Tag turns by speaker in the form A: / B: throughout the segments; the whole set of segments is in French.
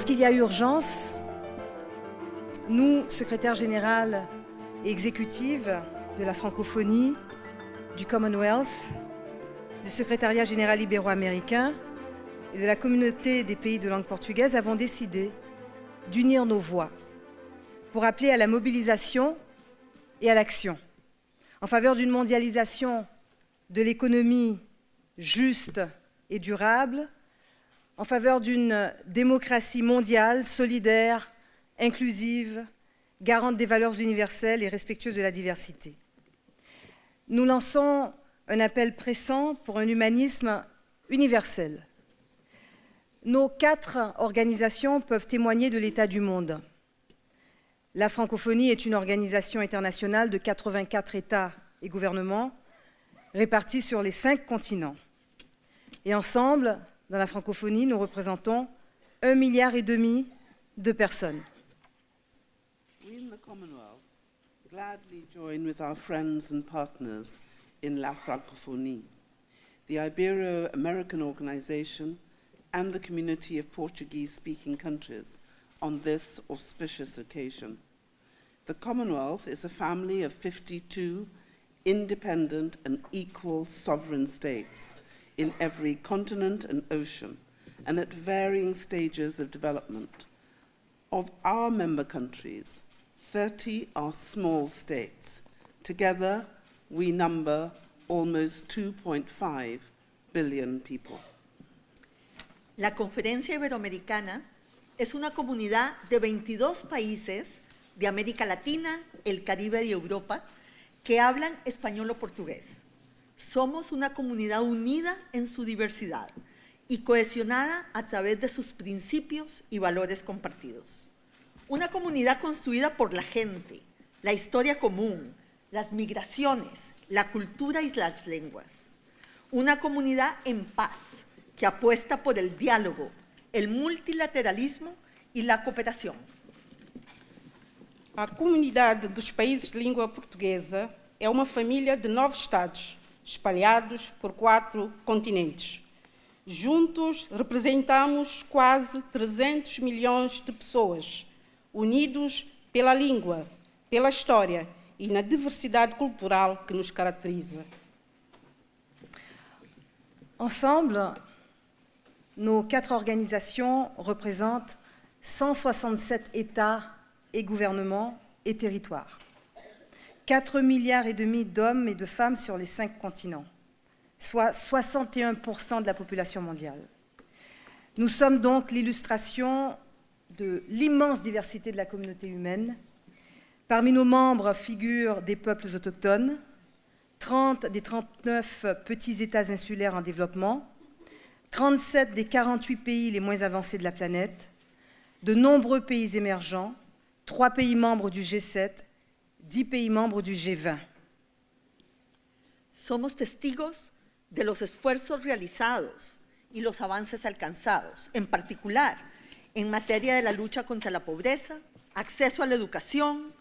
A: Lorsqu'il y a urgence, nous, secrétaire général et exécutive de la Francophonie, du Commonwealth, du Secrétariat général Ibero-Américain et de la Communauté des pays de langue portugaise, avons décidé d'unir nos voix pour appeler à la mobilisation et à l'action en faveur d'une mondialisation de l'économie juste et durable, en faveur d'une démocratie mondiale, solidaire, inclusive, garante des valeurs universelles et respectueuse de la diversité. Nous lançons un appel pressant pour un humanisme universel. Nos 4 organisations peuvent témoigner de l'état du monde. La Francophonie est une organisation internationale de 84 États et gouvernements répartis sur les 5 continents. Et ensemble, dans la Francophonie, nous représentons 1,5 milliard de personnes.
B: We in the Commonwealth gladly join with our friends and partners in La Francophonie, the Ibero-American organization and the community of Portuguese-speaking countries on this auspicious occasion. The Commonwealth is a family of 52 independent and equal sovereign states in every continent and ocean, and at varying stages of development. Of our member countries, 30 are small states. Together, we number almost 2.5 billion people.
C: La Conferencia Ibero-Americana es una comunidad de 22 países de América Latina, el Caribe y Europa que hablan español o portugués. Somos una comunidad unida en su diversidad y cohesionada a través de sus principios y valores compartidos. Una comunidad construida por la gente, la historia común, las migraciones, la cultura y las lenguas. Una comunidad en paz que apuesta por el diálogo, el multilateralismo y la cooperação.
D: A Comunidade dos Países de Língua Portuguesa é uma família de 9 Estados, espalhados por 4 continentes. Juntos representamos quase 300 milhões de pessoas, unidos pela língua, pela história e na diversidade cultural que nos caracteriza.
A: Ensemble, nos 4 organisations représentent 167 États et gouvernements et territoires. 4,5 milliards d'hommes et de femmes sur les 5 continents, soit 61% de la population mondiale. Nous sommes donc l'illustration de l'immense diversité de la communauté humaine. Parmi nos membres figurent des peuples autochtones, 30 des 39 petits États insulaires en développement, 37 des 48 pays les moins avancés de la planète, de nombreux pays émergents, 3 pays membres du G7, 10 pays membres du G20.
C: Somos testigos de los esfuerzos realizados y los avances alcanzados, en particular en materia de la lucha contra la pobreza, acceso a la educación,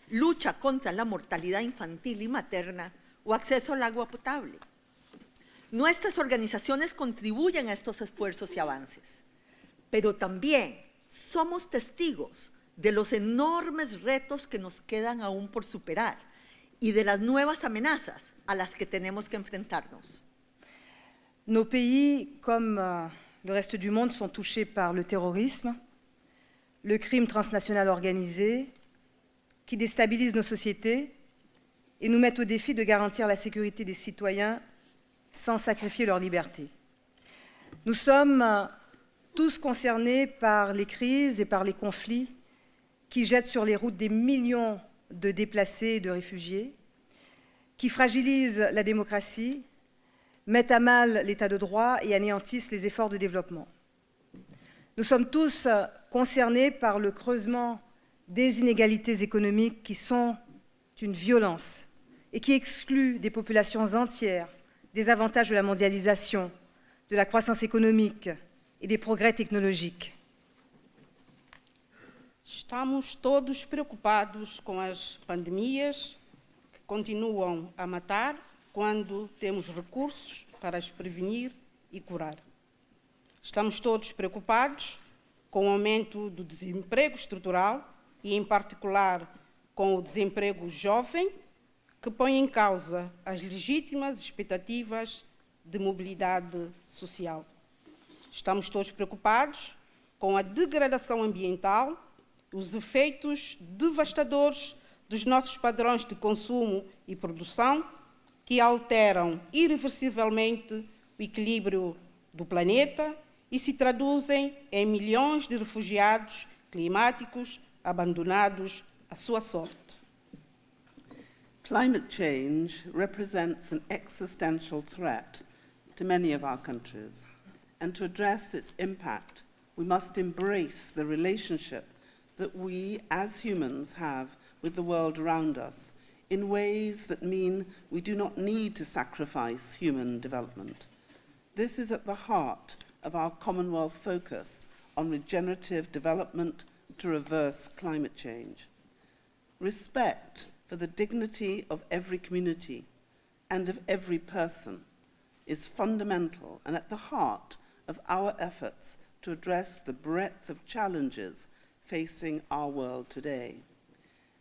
C: lucha contra la mortalidad infantil y materna o acceso al agua potable. Nuestras organizaciones contribuyen a estos esfuerzos y avances, pero también somos testigos de los enormes retos que nos quedan aún por superar y de las nuevas amenazas a las que tenemos que enfrentarnos.
A: Nos pays, comme le reste du monde, sont touchés par le terrorisme, le crime transnational organisé, qui déstabilise nos sociétés et nous mettent au défi de garantir la sécurité des citoyens sans sacrifier leur liberté. Nous sommes tous concernés par les crises et par les conflits qui jettent sur les routes des millions de déplacés et de réfugiés, qui fragilisent la démocratie, mettent à mal l'état de droit et anéantissent les efforts de développement. Nous sommes tous concernés par le creusement des inégalités économiques qui sont une violence et qui excluent des populations entières des avantages de la mondialisation, de la croissance économique et des progrès technologiques.
D: Estamos todos preocupados com as pandemias que continuam a matar quando temos recursos para as prevenir e curar. Estamos todos preocupados com o aumento do desemprego estrutural e, em particular, com o desemprego jovem, que põe em causa as legítimas expectativas de mobilidade social. Estamos todos preocupados com a degradação ambiental, os efeitos devastadores dos nossos padrões de consumo e produção, que alteram irreversivelmente o equilíbrio do planeta e se traduzem em milhões de refugiados climáticos abandonados à sua sorte.
B: Climate change represents an existential threat to many of our countries, and to address its impact, we must embrace the relationship that we as humans have with the world around us in ways that mean we do not need to sacrifice human development. This is at the heart of our Commonwealth focus on regenerative development to reverse climate change. Respect for the dignity of every community and of every person is fundamental and at the heart of our efforts to address the breadth of challenges facing our world today.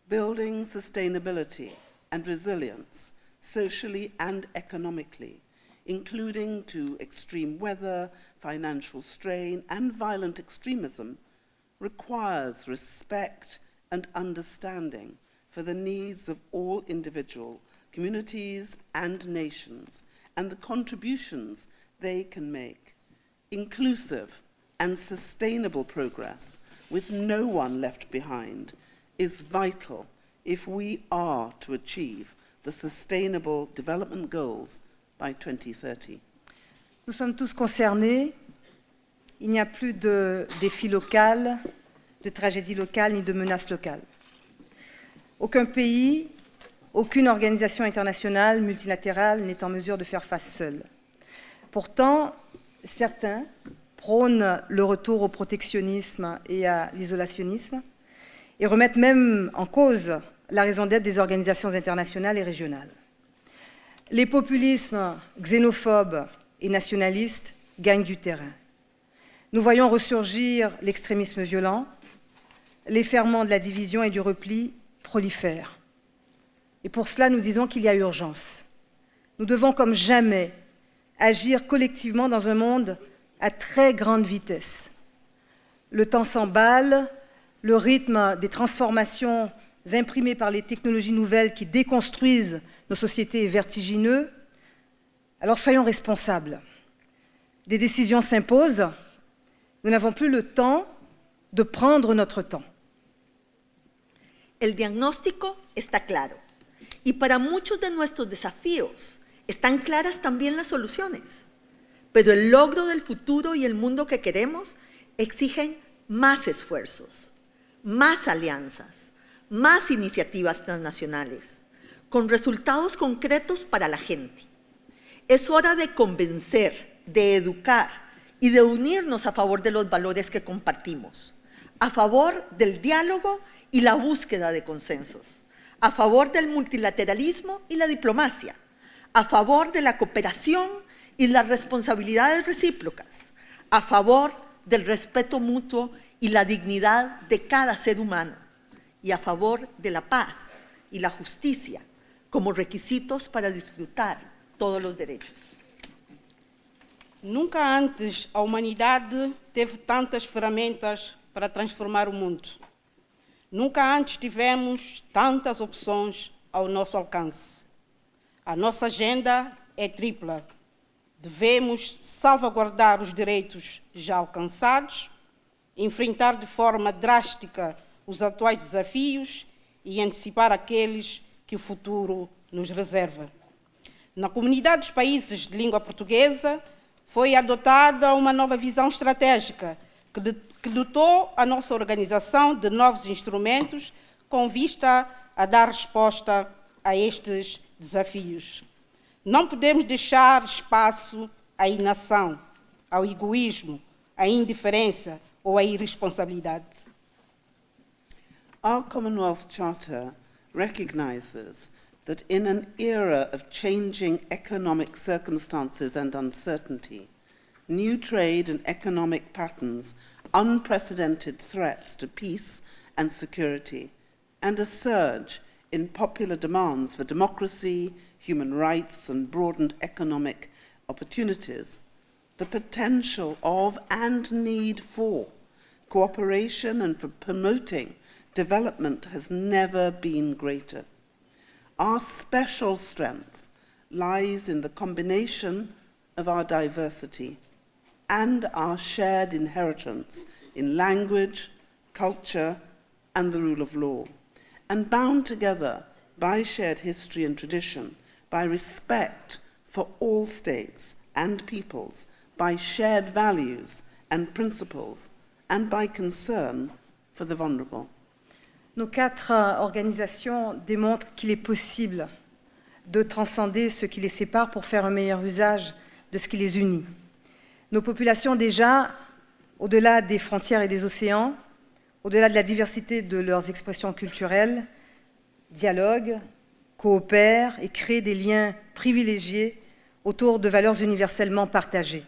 B: Building sustainability and resilience, socially and economically, including to extreme weather, financial strain, and violent extremism, requires respect and understanding for the needs of all individual communities and nations, and the contributions they can make. Inclusive and sustainable progress, with no one left behind, is vital if we are to achieve the Sustainable Development Goals by 2030.
A: Nous sommes tous concernés. Il n'y a plus de défis locaux, de tragédies locales ni de menaces locales. Aucun pays, aucune organisation internationale, multilatérale n'est en mesure de faire face seule. Pourtant, certains prônent le retour au protectionnisme et à l'isolationnisme et remettent même en cause la raison d'être des organisations internationales et régionales. Les populismes xénophobes et nationalistes gagnent du terrain. Nous voyons ressurgir l'extrémisme violent, les ferments de la division et du repli prolifèrent. Et pour cela, nous disons qu'il y a urgence. Nous devons, comme jamais, agir collectivement dans un monde à très grande vitesse. Le temps s'emballe, le rythme des transformations imprimées par les technologies nouvelles qui déconstruisent nos sociétés est vertigineux. Alors soyons responsables. Des décisions s'imposent. Nous n'avons plus le temps de prendre notre temps.
C: El diagnóstico está claro. Y para muchos de nuestros desafíos están claras también las soluciones. Pero el logro del futuro y el mundo que queremos exigen más esfuerzos, más alianzas, más iniciativas transnacionales, con resultados concretos para la gente. Es hora de convencer, de educar y de unirnos a favor de los valores que compartimos, a favor del diálogo y la búsqueda de consensos, a favor del multilateralismo y la diplomacia, a favor de la cooperación y las responsabilidades recíprocas, a favor del respeto mutuo y la dignidad de cada ser humano, y a favor de la paz y la justicia como requisitos para disfrutar todos los derechos.
D: Nunca antes a humanidade teve tantas ferramentas para transformar o mundo. Nunca antes tivemos tantas opções ao nosso alcance. A nossa agenda é tripla. Devemos salvaguardar os direitos já alcançados, enfrentar de forma drástica os atuais desafios e antecipar aqueles que o futuro nos reserva. Na Comunidade dos Países de Língua Portuguesa, foi adotada uma nova visão estratégica que dotou a nossa organização de novos instrumentos com vista a dar resposta a estes desafios. Não podemos deixar espaço à inação, ao egoísmo, à indiferença ou à irresponsabilidade.
B: Our Commonwealth Charter recognizes that in an era of changing economic circumstances and uncertainty, new trade and economic patterns unprecedented threats to peace and security, and a surge in popular demands for democracy, human rights, and broadened economic opportunities, the potential of and need for cooperation and for promoting development has never been greater. Our special strength lies in the combination of our diversity and our shared inheritance in language, culture, and the rule of law, and bound together by shared history and tradition, by respect for all states and peoples, by shared values and principles, and by concern for the vulnerable.
A: Nos 4 organisations démontrent qu'il est possible de transcender ce qui les sépare pour faire un meilleur usage de ce qui les unit. Nos populations déjà, au-delà des frontières et des océans, au-delà de la diversité de leurs expressions culturelles, dialoguent, coopèrent et créent des liens privilégiés autour de valeurs universellement partagées.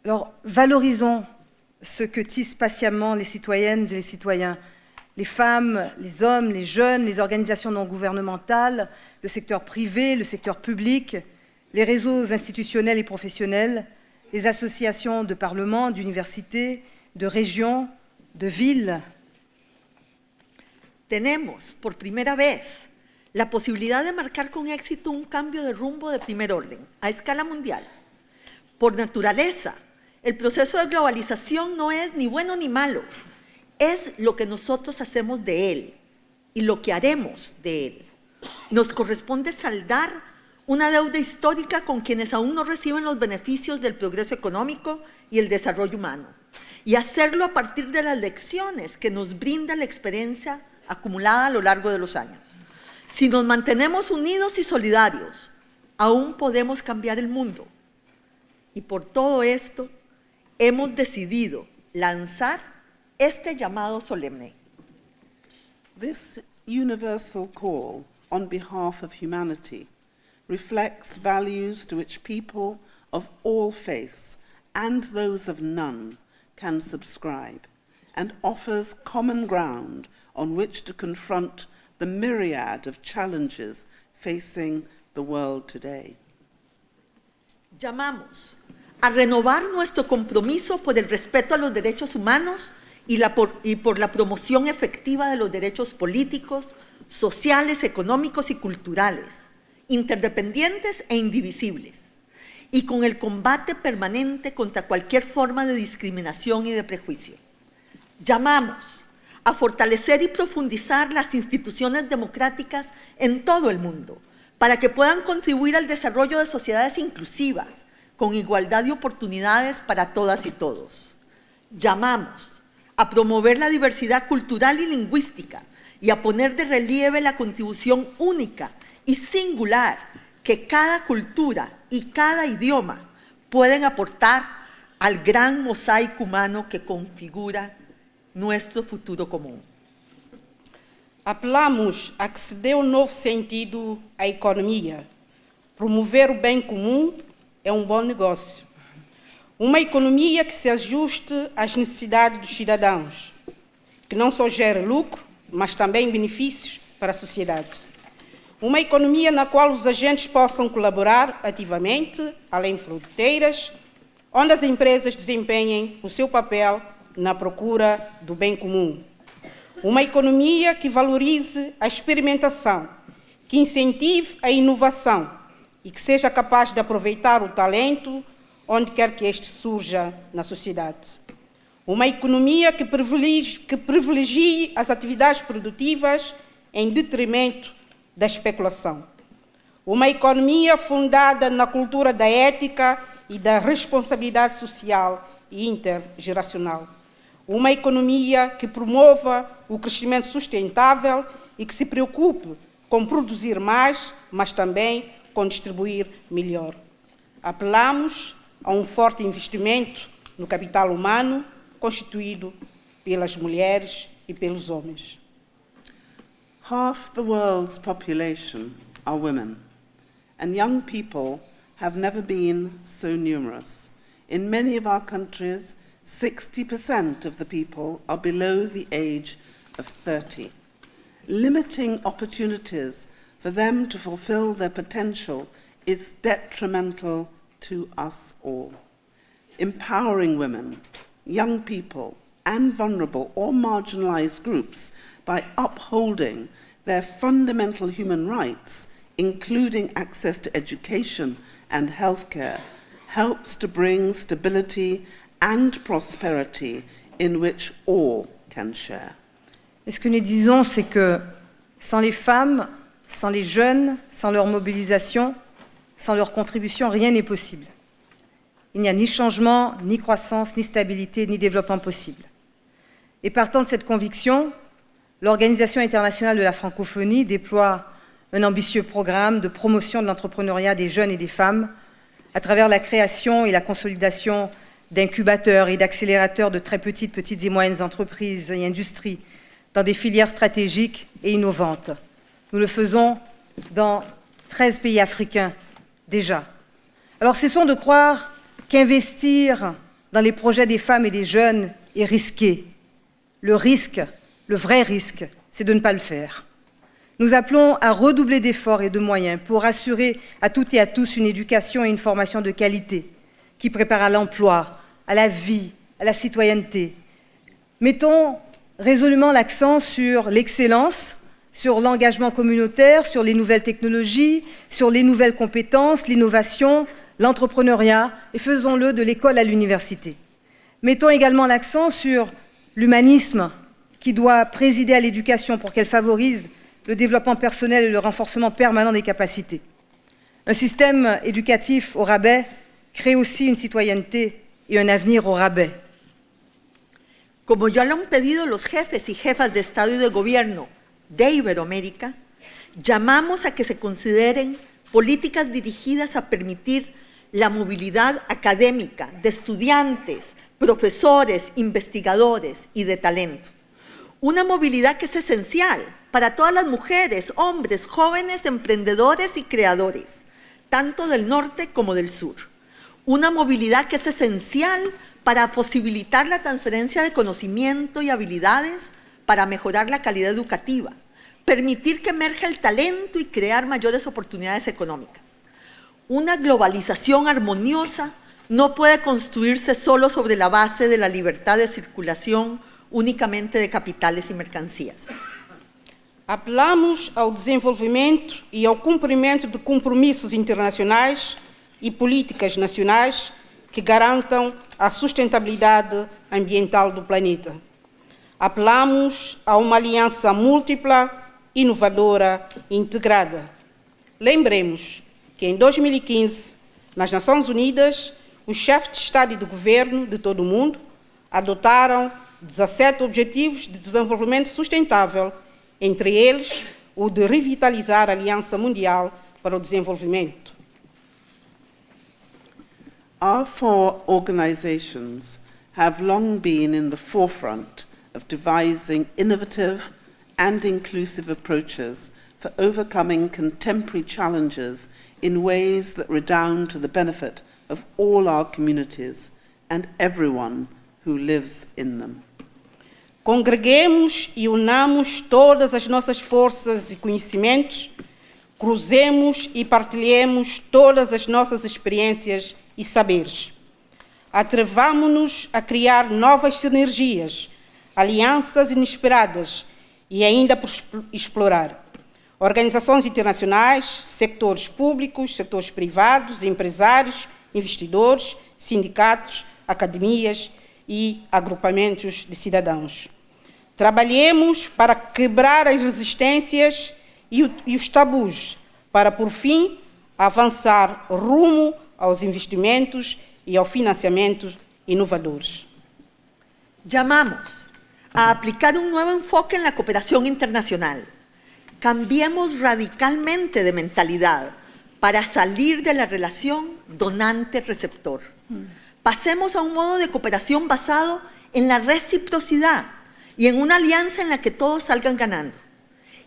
A: Alors, valorisons ce que tissent patiemment les citoyennes et les citoyens, les femmes, les hommes, les jeunes, les organisations non gouvernementales, le secteur privé, le secteur public, les réseaux institutionnels et professionnels, les associations de parlements, d'universités, de régions, de villes.
C: Tenemos, por primera vez, la posibilidad de marcar con éxito un cambio de rumbo de primer orden, a escala mundial. Por naturaleza, el proceso de globalización no es ni bueno ni malo, es lo que nosotros hacemos de él y lo que haremos de él. Nos corresponde saldar una deuda histórica con quienes aún no reciben los beneficios del progreso económico y el desarrollo humano, y hacerlo a partir de las lecciones que nos brinda la experiencia acumulada a lo largo de los años. Si nos mantenemos unidos y solidarios, aún podemos cambiar el mundo. Y por todo esto, hemos decidido lanzar este llamado solemne.
B: This universal call on behalf of humanity reflects values to which people of all faiths and those of none can subscribe, and offers common ground on which to confront the myriad of challenges facing the world today.
C: Llamamos a renovar nuestro compromiso por el respeto a los derechos humanos y por la promoción efectiva de los derechos políticos, sociales, económicos y culturales, interdependientes e indivisibles, y con el combate permanente contra cualquier forma de discriminación y de prejuicio. Llamamos a fortalecer y profundizar las instituciones democráticas en todo el mundo, para que puedan contribuir al desarrollo de sociedades inclusivas, con igualdad de oportunidades para todas y todos. Llamamos a promover la diversidad cultural y lingüística y a poner de relieve la contribución única y singular que cada cultura y cada idioma pueden aportar al gran mosaico humano que configura nuestro futuro común.
D: Apelamos a que se dê um novo sentido à economia. Promover o bem comum é um bom negócio. Uma economia que se ajuste às necessidades dos cidadãos, que não só gere lucro, mas também benefícios para a sociedade. Uma economia na qual os agentes possam colaborar ativamente, além de fronteiras, onde as empresas desempenhem o seu papel na procura do bem comum. Uma economia que valorize a experimentação, que incentive a inovação e que seja capaz de aproveitar o talento onde quer que este surja na sociedade. Uma economia que privilegie as atividades produtivas em detrimento da especulação. Uma economia fundada na cultura da ética e da responsabilidade social e intergeracional. Uma economia que promova o crescimento sustentável e que se preocupe com produzir mais, mas também com distribuir melhor. Apelamos a um forte investimento no capital humano, constituído pelas mulheres e pelos homens.
B: Half the world's population are women, and young people have never been so numerous. In many of our countries, 60% of the people are below the age of 30. Limiting opportunities for them to fulfill their potential is detrimental to us all. Empowering women, young people, and vulnerable or marginalized groups by upholding their fundamental human rights, including access to education and healthcare, helps to bring stability and prosperity in which all can share.
A: Et ce que nous disons, c'est que sans les femmes, sans les jeunes, sans leur mobilisation, sans leur contribution, rien n'est possible. Il n'y a ni changement, ni croissance, ni stabilité, ni développement possible. Et partant de cette conviction, l'Organisation internationale de la francophonie déploie un ambitieux programme de promotion de l'entrepreneuriat des jeunes et des femmes à travers la création et la consolidation d'incubateurs et d'accélérateurs de très petites et moyennes entreprises et industries dans des filières stratégiques et innovantes. Nous le faisons dans 13 pays africains déjà. Alors cessons de croire qu'investir dans les projets des femmes et des jeunes est risqué. Le risque, le vrai risque, c'est de ne pas le faire. Nous appelons à redoubler d'efforts et de moyens pour assurer à toutes et à tous une éducation et une formation de qualité qui prépare à l'emploi, à la vie, à la citoyenneté. Mettons résolument l'accent sur l'excellence, sur l'engagement communautaire, sur les nouvelles technologies, sur les nouvelles compétences, l'innovation, l'entrepreneuriat, et faisons-le de l'école à l'université. Mettons également l'accent sur l'humanisme qui doit présider à l'éducation pour qu'elle favorise le développement personnel et le renforcement permanent des capacités. Un système éducatif au rabais crée aussi une citoyenneté y un avenir au rabais.
C: Como ya lo han pedido los jefes y jefas de Estado y de Gobierno de Iberoamérica, llamamos a que se consideren políticas dirigidas a permitir la movilidad académica de estudiantes, profesores, investigadores y de talento. Una movilidad que es esencial para todas las mujeres, hombres, jóvenes, emprendedores y creadores, tanto del norte como del sur. Una movilidad que es esencial para posibilitar la transferencia de conocimiento y habilidades para mejorar la calidad educativa, permitir que emerja el talento y crear mayores oportunidades económicas. Una globalización armoniosa no puede construirse solo sobre la base de la libertad de circulación únicamente de capitales y mercancías.
D: Apelamos ao desenvolvimento e ao cumprimento de compromissos internacionais e políticas nacionais que garantam a sustentabilidade ambiental do planeta. Apelamos a uma aliança múltipla, inovadora e integrada. Lembremos que em 2015, nas Nações Unidas, os chefes de Estado e de Governo de todo o mundo adotaram 17 Objetivos de Desenvolvimento Sustentável, entre eles o de revitalizar a Aliança Mundial para o Desenvolvimento.
B: Our 4 organizations have long been in the forefront of devising innovative and inclusive approaches for overcoming contemporary challenges in ways that redound to the benefit of all our communities and everyone who lives in them.
D: Congreguemos e unamos todas as nossas forças e conhecimentos, cruzemos e partilhemos todas as nossas experiências e saberes. Atrevamo-nos a criar novas sinergias, alianças inesperadas e ainda por explorar. Organizações internacionais, sectores públicos, setores privados, empresários, investidores, sindicatos, academias e agrupamentos de cidadãos. Trabalhemos para quebrar as resistências e os tabus, para, por fim, avançar rumo aos investimentos e ao financiamento inovadores.
C: Llamamos a aplicar un nuevo enfoque en la cooperación internacional. Cambiemos radicalmente de mentalidad para salir de la relación donante-receptor. Pasemos a un modo de cooperación basado en la reciprocidad y en una alianza en la que todos salgan ganando.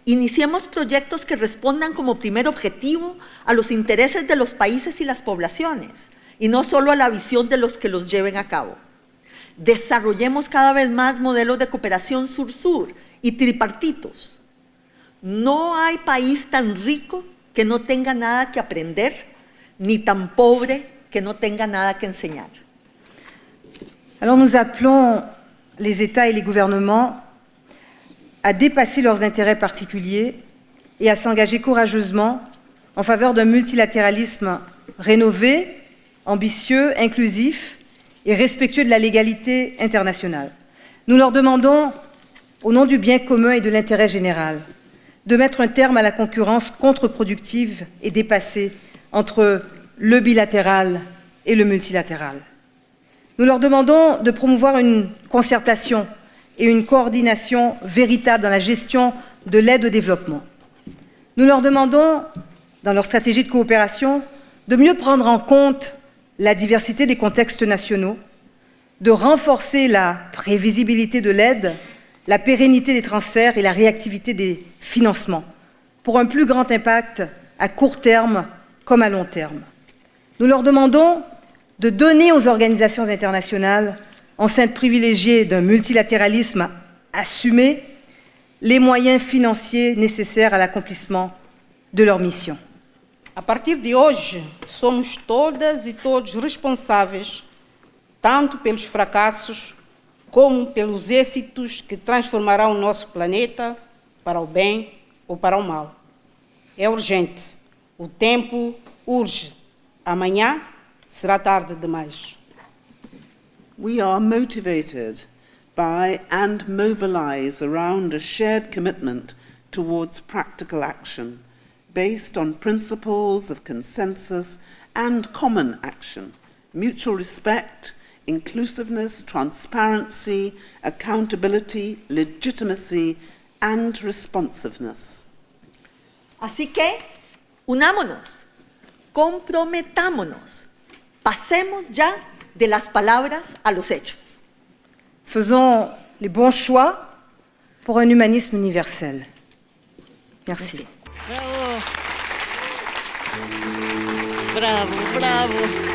C: Iniciemos proyectos que respondan como primer objetivo a los intereses de los países y las poblaciones, y no solo a la visión de los que los lleven a cabo. Desarrollemos cada vez más modelos de cooperación sur-sur y tripartitos. No hay país tan rico que no tenga nada que aprender, ni tan pobre que no tenga nada que enseñar.
A: Alors nous appelons les États et les gouvernements à dépasser leurs intérêts particuliers et à s'engager courageusement en faveur d'un multilatéralisme rénové, ambitieux, inclusif et respectueux de la légalité internationale. Nous leur demandons, au nom du bien commun et de l'intérêt général, de mettre un terme à la concurrence contre-productive et dépassée entre le bilatéral et le multilatéral. Nous leur demandons de promouvoir une concertation et une coordination véritable dans la gestion de l'aide au développement. Nous leur demandons, dans leur stratégie de coopération, de mieux prendre en compte la diversité des contextes nationaux, de renforcer la prévisibilité de l'aide, la pérennité des transferts et la réactivité des financements, pour un plus grand impact à court terme comme à long terme. Nous leur demandons de donner aux organisations internationales, enceintes privilégiées d'un multilatéralisme assumé, les moyens financiers nécessaires à l'accomplissement de leur mission.
D: A partir de hoje, somos todas e todos responsáveis, tanto pelos fracassos como pelos êxitos que transformarão o nosso planeta para o bem ou para o mal. É urgente. O tempo urge. Amanhã será tarde demais.
B: We are motivated by and mobilize around a shared commitment towards practical action, based on principles of consensus and common action, mutual respect, inclusiveness, transparency, accountability, legitimacy, and responsiveness.
C: Así que, unámonos, comprometámonos, pasemos ya de las palabras a los hechos.
A: Faisons les bons choix pour un humanisme universel. Merci.
C: Bravo, bravo.